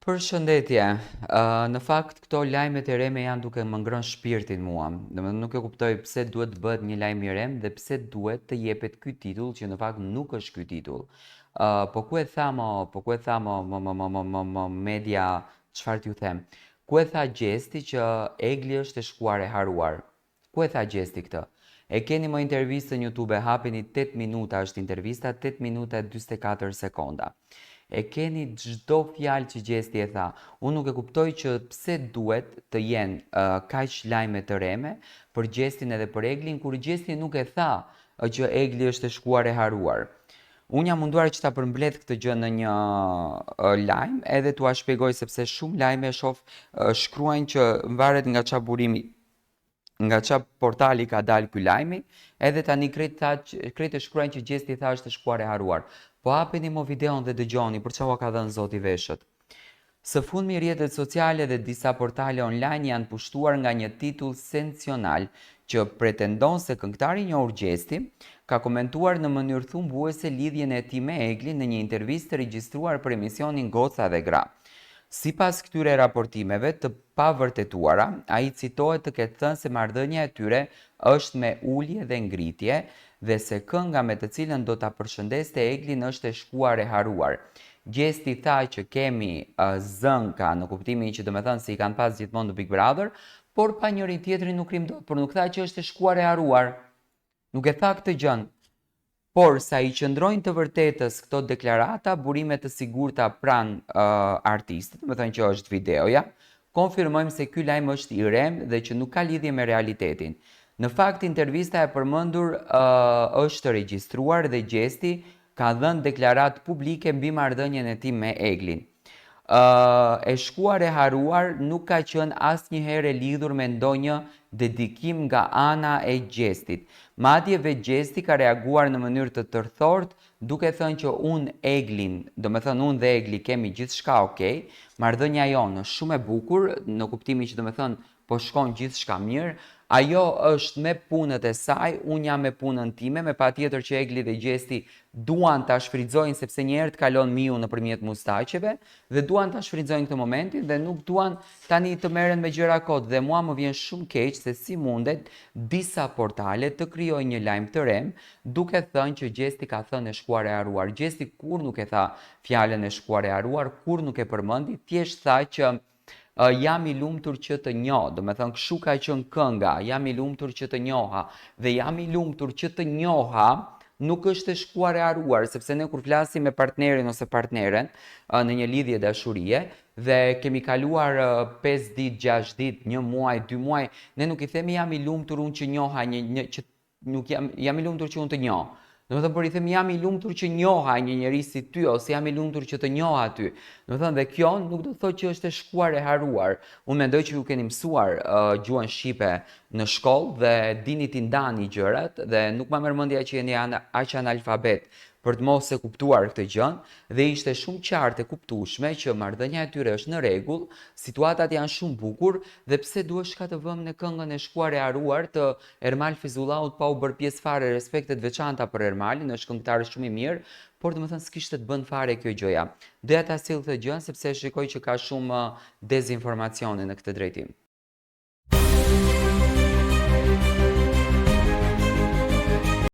Përshëndetje. Në fakt këto lajmet e reme janë duke më ngrënë shpirtin mua. Domethënë nuk e kuptoj pse duhet të bëhet një lajm i rem dhe pse duhet të jepet ky titull që në fakt nuk është ky titull. Po ku e tha mo media, çfarë t'ju them? Ku e tha Gjesti që Egli është e shkuar e haruar? Ku e tha Gjesti këtë? E keni më intervistën në YouTube, hapeni 8 minuta, është intervista 8 minuta e 44 sekonda. E keni çdo fjalë që Gjesti e tha. Unë nuk e kuptoj që pse duhet të jenë kaq lajme të reme për Gjestin edhe për Eglin, kur Gjesti nuk e tha që Egli është e shkuar e haruar. Unë jam munduar që ta përmbledh këtë gjë në një lajm, edhe t'ua shpjegoj sepse shumë lajme shoh shkruajnë që varet nga çfarë burimi, nga çfarë portali ka dalë ky lajmi, edhe tani krejt e shkruajnë që Gjesti tha është e shkuar e haruar. Po hapeni mo videon dhe dëgjoni për çfarë ka dhënë Zoti veshët. Së fundmi rrjetet sociale dhe disa portale online janë pushtuar nga një titull sensacional që pretendon se këngëtari i njohur Gjesti ka komentuar në mënyrë thumbuese lidhjen e tij me Eglin në një intervistë regjistruar për emisionin Goca dhe Gra. Sipas këtyre raportimeve të pavërtetuara, ai citohet të ketë thënë se marrëdhënia e tyre është me ulje dhe ngritje dhe se kënga me të cilën do ta përshëndeste Eglin është e shkuar e haruar. Gjesti tha që kemi zënka në kuptimin që domethënë se i kanë pas gjithmonë në Big Brother, por pa njëri tjetrin nuk rim dot, por nuk tha që është e shkuar e haruar. Nuk e tha këtë gjën. Por sa i qëndrojnë të vërtetës këto deklarata, burime të sigurta pranë artistit, domethënë që është videoja, konfirmojmë se ky lajm është i rem dhe që nuk ka lidhje me realitetin. Në fakt, intervista e përmendur është regjistruar dhe Gjesti ka dhënë deklaratë publike mbi marrëdhënien e tij me Eglin. E shkuar e haruar nuk ka qenë asnjëherë e lidhur me ndonjë dedikim nga ana e Gjestit. Madje vetë Gjesti ka reaguar në mënyrë të tërthort, duke thënë që unë Eglin, domethënë unë dhe Egli kemi gjithçka okay, marrëdhënia jonë është shumë e bukur, në kuptimin që domethënë po shkon gjithçka mirë. Ajo është me punët e saj, unë jam me punën time, me patjetër që Egli dhe Gjesti duan ta shfrytëzojnë sepse një herë të kalon miu nëpërmjet mustaqeve dhe duan ta shfrytëzojnë këtë momentin dhe nuk duan tani të merren me gjëra kot dhe mua më vjen shumë keq se si mundet disa portale të krijojnë një lajm të rem duke thënë që Gjesti ka thënë e shkuar e haruar. Gjesti kur nuk e tha fjalën e shkuar e haruar, kur nuk e përmendi, thjesht tha që jam i lumtur që të njoh, domethënë kështu ka qenë kënga, jam i lumtur që të njoha dhe jam i lumtur që të njoha nuk është e shkuar e haruar, sepse ne kur flasim me partnerin ose partneren në një lidhje dashurie dhe kemi kaluar 5 ditë, 6 ditë, 1 muaj, 2 muaj, ne nuk i themi jam i lumtur unë që njoha që nuk jam i lumtur që unë të njoh. Domethënë por i them jam i lumtur që njoha një njerëz si ty ose jam i lumtur që të njoha ty. Domethënë dhe kjo nuk do të thotë që është e shkuar e haruar. Unë mendoj që ju keni mësuar gjuhën shqipe në shkollë dhe dini t'i ndani gjërat dhe nuk ma merr mendja që jeni aq analfabet për të mos e kuptuar këtë gjën dhe ishte shumë qartë e kuptueshme që marrëdhënia e tyre është në rregull, situatat janë shumë bukur dhe pse duhesh ka të vëmë në këngën e shkuar e haruar të Ermal Fizullaut pa u bërë pjesë fare respektet veçanta për Ermalin, është këngëtar shumë i mirë, por domethënë s'kishte të bën fare kjo gjëja. Doja ta sill këtë gjën sepse shikoj që ka shumë dezinformacione në këtë drejtim.